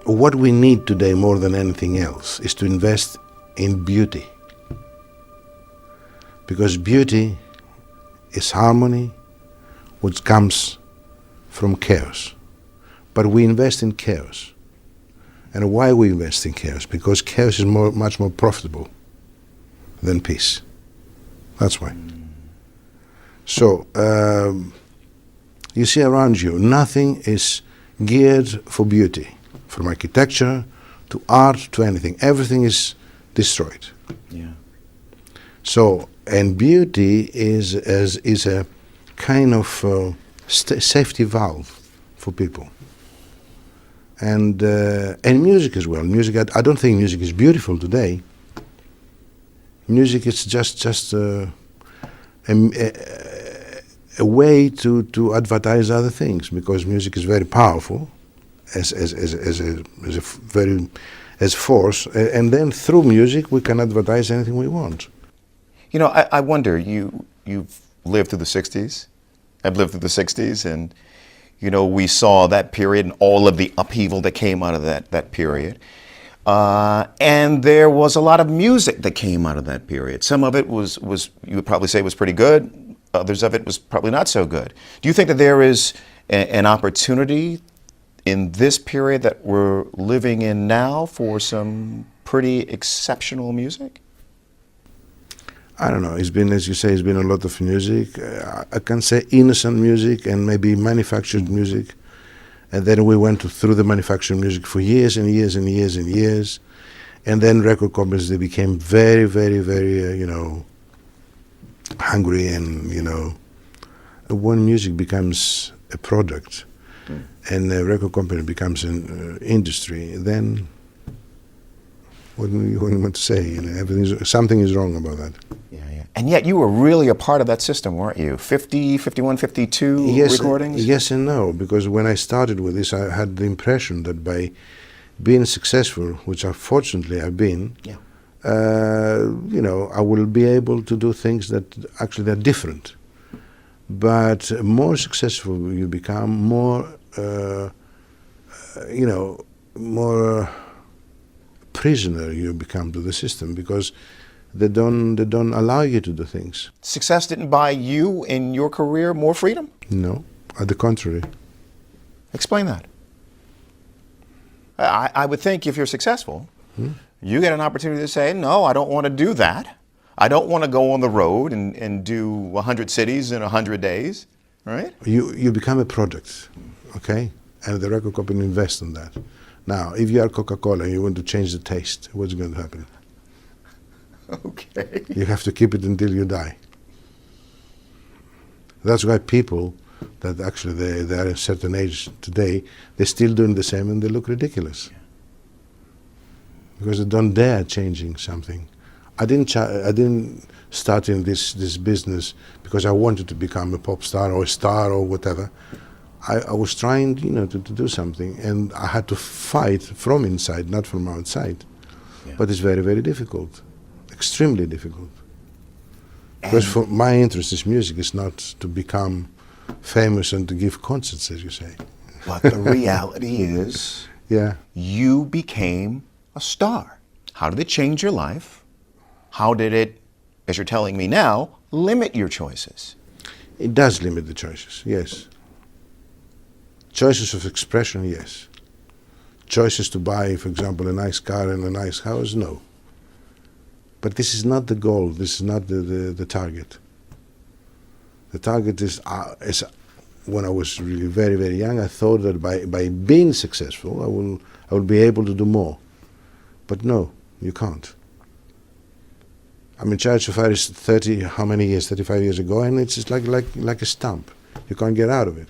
What we need today more than anything else is to invest in beauty. Because beauty is harmony, which comes from chaos. But we invest in chaos. And why we invest in chaos? Because chaos is much more profitable than peace. That's why. So, you see around you, nothing is geared for beauty. From architecture to art to anything. Everything is destroyed. Yeah. So, and beauty is a kind of safety valve for people. And music as well. Music, I don't think music is beautiful today. Music is just a way to advertise other things, because music is very powerful as force, and then through music we can advertise anything we want. You know, I wonder, you've lived through the 60s. I've lived through the 60s, and you know, we saw that period and all of the upheaval that came out of that period. And there was a lot of music that came out of that period. Some of it was you would probably say was pretty good. Others of it was probably not so good. Do you think that there is an opportunity in this period that we're living in now for some pretty exceptional music? I don't know. It's been, as you say, it's been a lot of music. I can say innocent music and maybe manufactured music. And then we went through the manufactured music for years and years and years and years. And then record companies, they became very, very, very, hungry, and, when music becomes a product and a record company becomes an industry, then what do you want to say? Something is wrong about that. Yeah. And yet you were really a part of that system, weren't you? 50, 51, 52 recordings? Yes and no, because when I started with this, I had the impression that by being successful, which unfortunately I've been, I will be able to do things that actually they're different. But more successful you become, more prisoner you become to the system, because they don't allow you to do things. Success didn't buy you in your career more freedom? No, at the contrary. Explain that. I would think if you're successful, you get an opportunity to say, no, I don't want to do that. I don't want to go on the road and do 100 cities in 100 days, right? You become a product, okay? And the record company invests in that. Now, if you are Coca-Cola and you want to change the taste, what's going to happen? Okay. You have to keep it until you die. That's why people that actually they are a certain age today, they're still doing the same and they look ridiculous. Because they don't dare changing something. I didn't start in this business because I wanted to become a pop star or a star or whatever. I was trying, to do something, and I had to fight from inside, not from outside. Yeah. But it's very, very difficult, extremely difficult. Because for my interest is music, is not to become famous and to give concerts, as you say. But the reality is, you became a star. How did it change your life? How did it, as you're telling me now, limit your choices? It does limit the choices, yes. Choices of expression, yes. Choices to buy, for example, a nice car and a nice house, no. But this is not the goal, this is not the target. The target is when I was really very, very young, I thought that by being successful, I will be able to do more. But no, you can't. I mean, Chariots of Fire is 35 years ago, and it's just like a stump. You can't get out of it.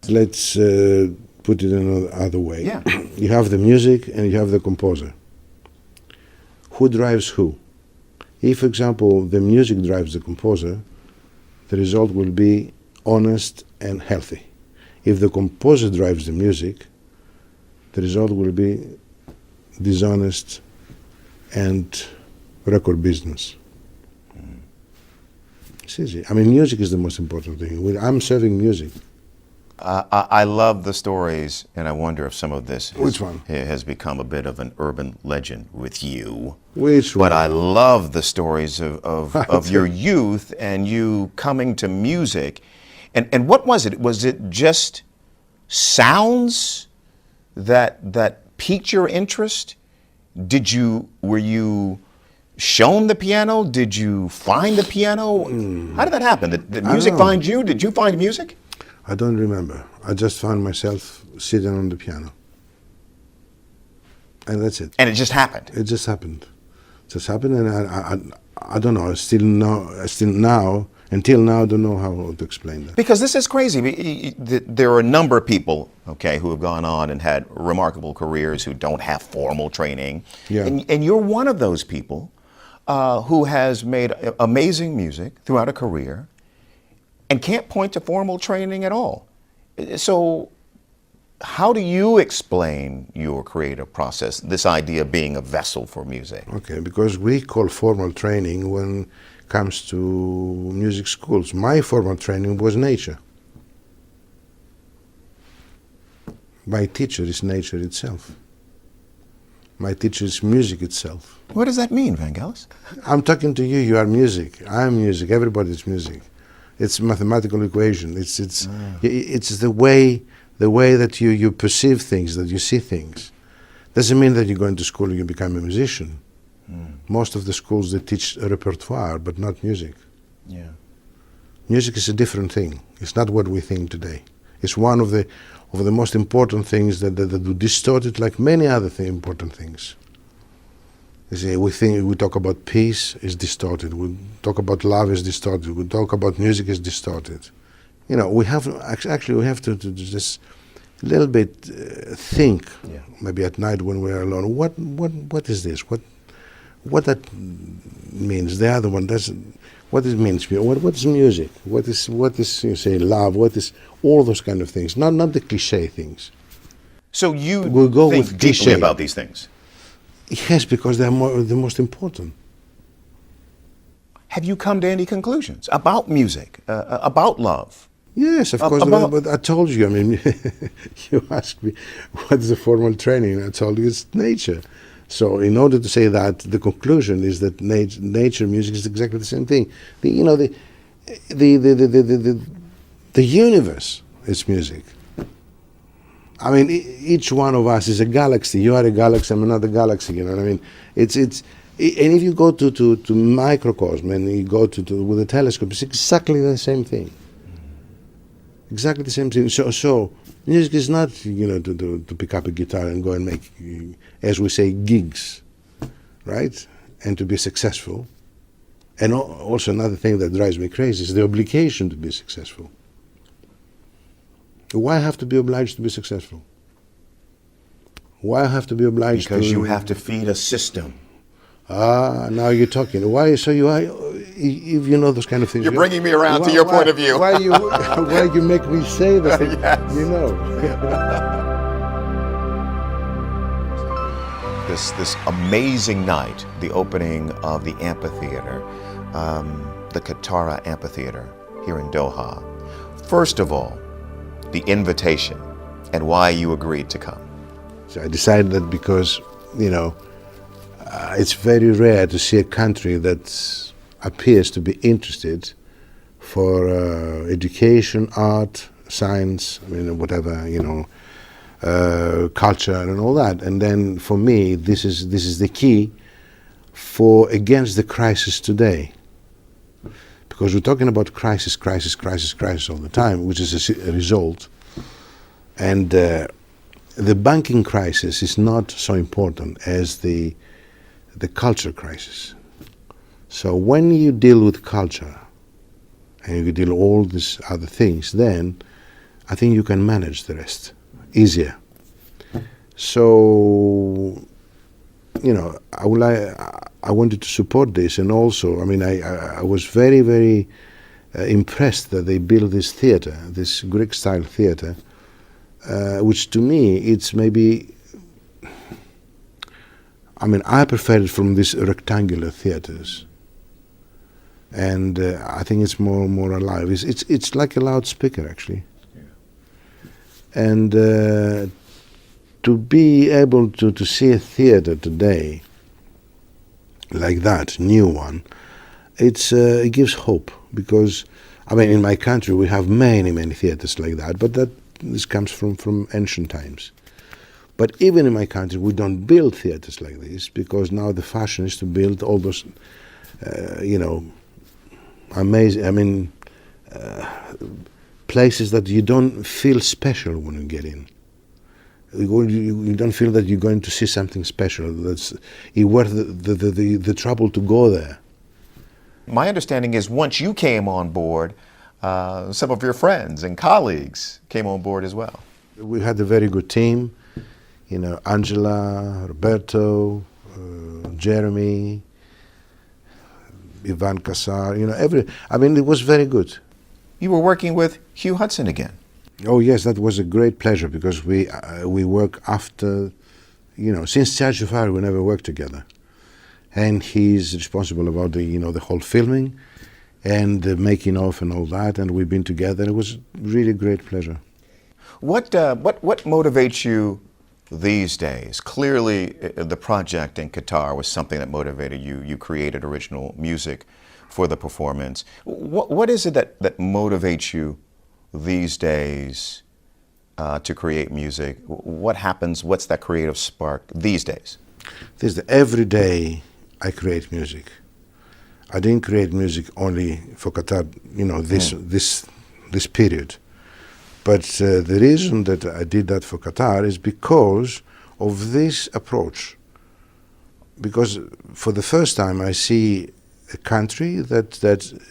Let's put it another way. Yeah. You have the music and you have the composer. Who drives who? If, for example, the music drives the composer, the result will be honest and healthy. If the composer drives the music, the result will be dishonest and record business. It's easy. I mean, music is the most important thing. I'm serving music. I love the stories, and I wonder if some of this Which one? has become a bit of an urban legend with you. Which But one? I love the stories of your youth and you coming to music. And what was it? Was it just sounds that piqued your interest? Were you shown the piano? Did you find the piano? How did that happen? Did music don't know. find you? Did you find music? I don't remember. I just found myself sitting on the piano. And that's it. And it just happened. It just happened. It just happened, and I don't know. Until now, I don't know how to explain that. Because this is crazy. There are a number of people, okay, who have gone on and had remarkable careers who don't have formal training. Yeah. And you're one of those people who has made amazing music throughout a career and can't point to formal training at all. So how do you explain your creative process, this idea of being a vessel for music? Okay, because we call formal training when it comes to music schools. My formal training was nature. My teacher is nature itself. My teacher is music itself. What does that mean, Vangelis? I'm talking to you, you are music. I'm music, everybody's music. It's a mathematical equation. It's the way that you perceive things, that you see things. Doesn't mean that you go into school and you become a musician. Most of the schools, they teach a repertoire, but not music. Yeah. Music is a different thing. It's not what we think today. It's one of the most important things that do distort it, like many other important things. You see, we talk about peace, is distorted. We talk about love, is distorted. We talk about music, is distorted. You know, we have to just a little bit think. Yeah. Maybe at night when we're alone. What is this? What that means? The other one doesn't. What it means? What is music? What is you say love? What is all those kind of things? Not the cliche things. So you We'll go think with deeply cliché. about these things. Yes, because they're the most important. Have you come to any conclusions about music, about love? Yes, of course. But I told you. I mean, you asked me what is the formal training. I told you it's nature. So, in order to say that, the conclusion is that nature music is exactly the same thing. The universe is music. I mean, each one of us is a galaxy. You are a galaxy. I'm another galaxy. You know what I mean? And if you go to microcosm and you go with a telescope, it's exactly the same thing. Exactly the same thing. So music is not, to pick up a guitar and go and make, as we say, gigs, right? And to be successful. And also another thing that drives me crazy is the obligation to be successful. Why have to be obliged to be successful? Why have to be obliged Because you have to feed a system. Now you're talking. Why? So you are, if you know those kind of things. You're bringing me around to your point of view. Why you make me say that? Yes. You know. This amazing night, the opening of the amphitheater, the Katara Amphitheater here in Doha. First of all, the invitation and why you agreed to come. So I decided that because, it's very rare to see a country that appears to be interested for education, art, science, whatever, culture and all that. And then for me, this is the key against the crisis today. Because we're talking about crisis all the time, which is a result. And the banking crisis is not so important as the culture crisis. So when you deal with culture and you deal with all these other things, then I think you can manage the rest easier. So, I wanted to support this, and also, I was very, very impressed that they built this theater, this Greek-style theater, which to me, it's maybe, I prefer it from these rectangular theaters, and I think it's more alive. It's like a loudspeaker, actually. And to be able to see a theater today like that, new one, it gives hope, because, I mean, in my country we have many theaters like that, but this comes from ancient times. But even in my country we don't build theaters like this, because now the fashion is to build all those, amazing, places that you don't feel special when you get in. You don't feel that you're going to see something special. That's worth the trouble to go there. My understanding is once you came on board, some of your friends and colleagues came on board as well. We had a very good team, Angela, Roberto, Jeremy, Ivan Kassar, it was very good. You were working with Hugh Hudson again. Oh yes, that was a great pleasure, because we work after, since Charge of Fire we never worked together, and he's responsible about the whole filming and the making of and all that, and we've been together. It was really great pleasure. What motivates you these days? Clearly, the project in Qatar was something that motivated you. You created original music for the performance. What is it that motivates you these days to create music? What happens? What's that creative spark these days? Every day I create music. I didn't create music only for Qatar, this period. But the reason that I did that for Qatar is because of this approach. Because for the first time I see a country that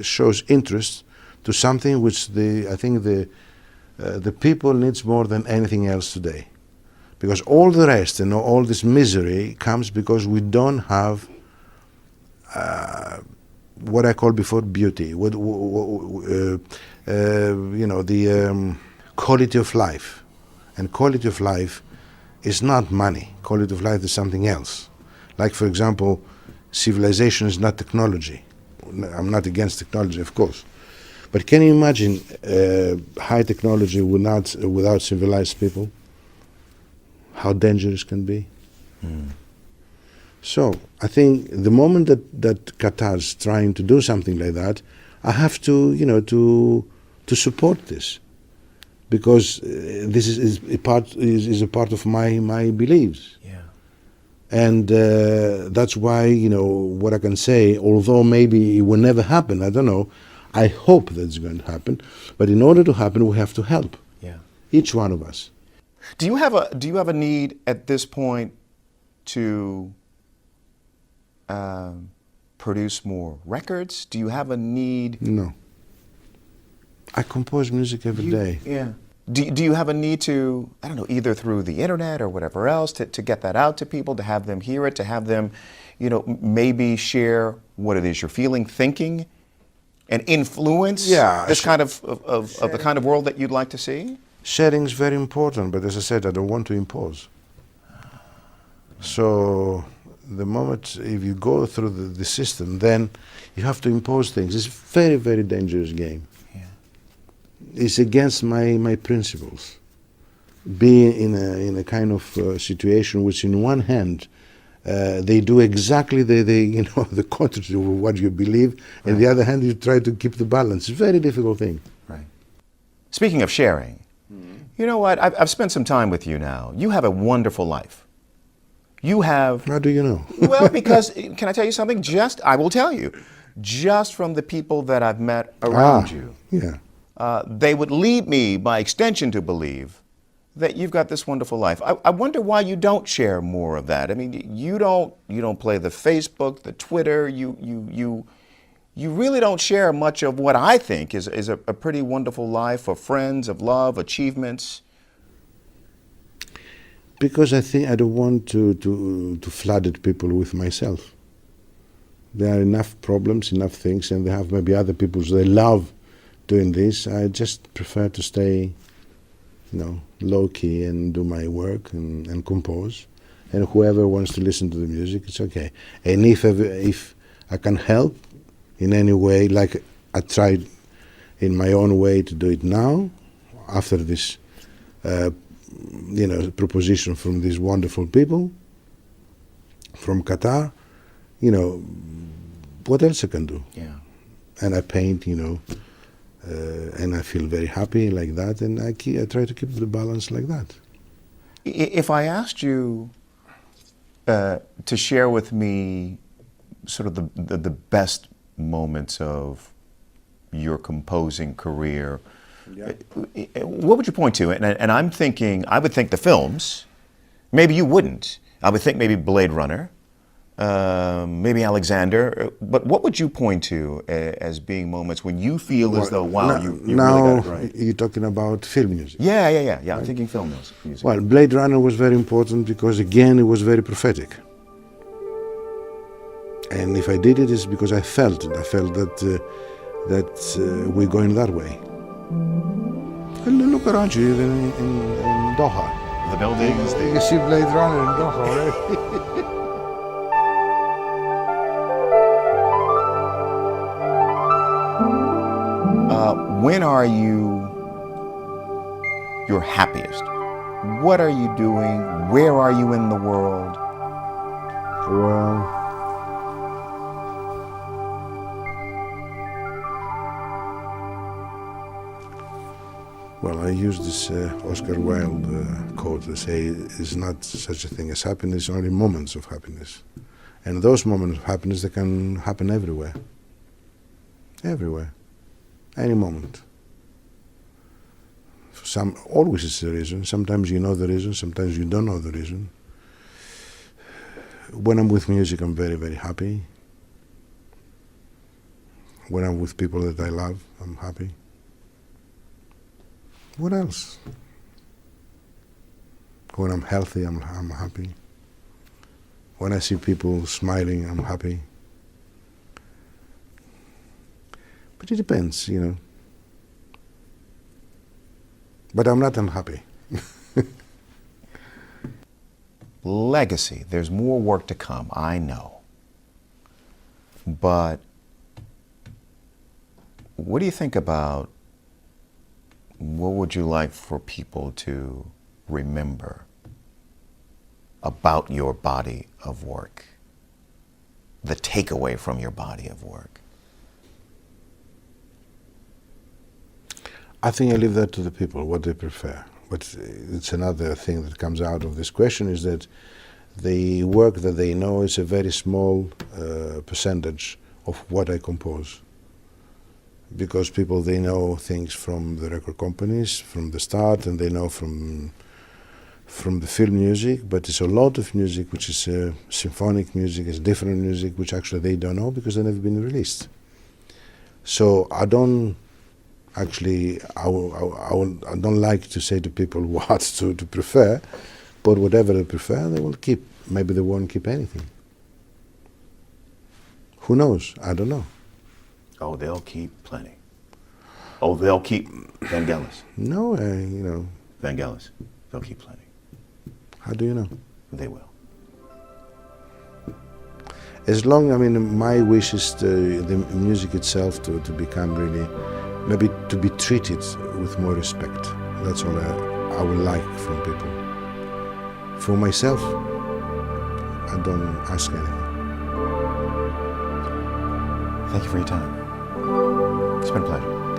shows interest to something which I think the people needs more than anything else today. Because all the rest and all this misery comes because we don't have what I called before beauty, quality of life. And quality of life is not money. Quality of life is something else. Like, for example, civilization is not technology. I'm not against technology, of course. But can you imagine high technology without civilized people? How dangerous it can be? So I think the moment that Qatar is trying to do something like that, I have to support this, because this is a part of my beliefs. Yeah. And that's why, what I can say, although maybe it will never happen, I don't know, I hope that it's going to happen. But in order to happen, we have to help. Yeah. Each one of us. Do you have a need at this point to produce more records? Do you have a need? No. I compose music every day. Yeah. Do you have a need to, I don't know, either through the internet or whatever else, to get that out to people, to have them hear it, to have them, maybe share what it is you're feeling, thinking, and influence this kind of the kind of world that you'd like to see? Sharing is very important, but as I said, I don't want to impose. So the moment if you go through the system, then you have to impose things. It's a very, very dangerous game. Yeah. It's against my principles. Being in a kind of situation which, in one hand, they do exactly the contrary of what you believe, and the other hand you try to keep the balance. It's a very difficult thing. Right. Speaking of sharing, you know what? I've spent some time with you now. You have a wonderful life. You have. How do you know? Well, because can I tell you something? I will tell you, just from the people that I've met around you. Yeah. They would lead me, by extension, to believe that you've got this wonderful life. I wonder why you don't share more of that. I mean, you don't play the Facebook, the Twitter. You really don't share much of what I think is a pretty wonderful life of friends, of love, achievements. Because I think I don't want to flood people with myself. There are enough problems, enough things, and they have maybe other people they love doing this. I just prefer to stay, low key and do my work and compose. And whoever wants to listen to the music, it's okay. And if I can help in any way, like I tried in my own way to do it now, after this proposition from these wonderful people from Qatar. What else I can do? Yeah. And I paint, and I feel very happy like that, and I try to keep the balance like that. If I asked you to share with me sort of the best moments of your composing career, Yeah. what would you point to? And I'm thinking, I would think the films. Maybe you wouldn't. I would think maybe Blade Runner, maybe Alexander. But what would you point to as being moments when you feel as though, wow, you really got it right? You're talking about film music. Yeah. I'm thinking film music. Well, Blade Runner was very important because, again, it was very prophetic. And if I did it, it's because I felt it. I felt that we're going that way. And look around you, even in Doha. The buildings. You can see Blade Runner in Doha, right? When are you your happiest? What are you doing? Where are you in the world? Well, I use this Oscar Wilde quote to say, it's not such a thing as happiness, only moments of happiness. And those moments of happiness, they can happen everywhere. Everywhere. Any moment. Always is a reason. Sometimes you know the reason, sometimes you don't know the reason. When I'm with music, I'm very, very happy. When I'm with people that I love, I'm happy. What else? When I'm healthy, I'm happy. When I see people smiling, I'm happy. But it depends, But I'm not unhappy. Legacy. There's more work to come, I know. But what do you think about, what would you like for people to remember about your body of work? The takeaway from your body of work? I think I leave that to the people, what they prefer. But it's another thing that comes out of this question is that the work that they know is a very small percentage of what I compose. Because people, they know things from the record companies, from the start, and they know from the film music, but it's a lot of music which is symphonic music, it's different music, which actually they don't know because they've never been released. So I don't actually, I don't like to say to people what to prefer, but whatever they prefer, they will keep. Maybe they won't keep anything. Who knows? I don't know. Oh, they'll keep plenty. Oh, they'll keep Vangelis. No, Vangelis. They'll keep plenty. How do you know? They will. As long, my wish is the music itself to become really, maybe to be treated with more respect. That's all I would like from people. For myself, I don't ask anything. Thank you for your time. It's been a pleasure.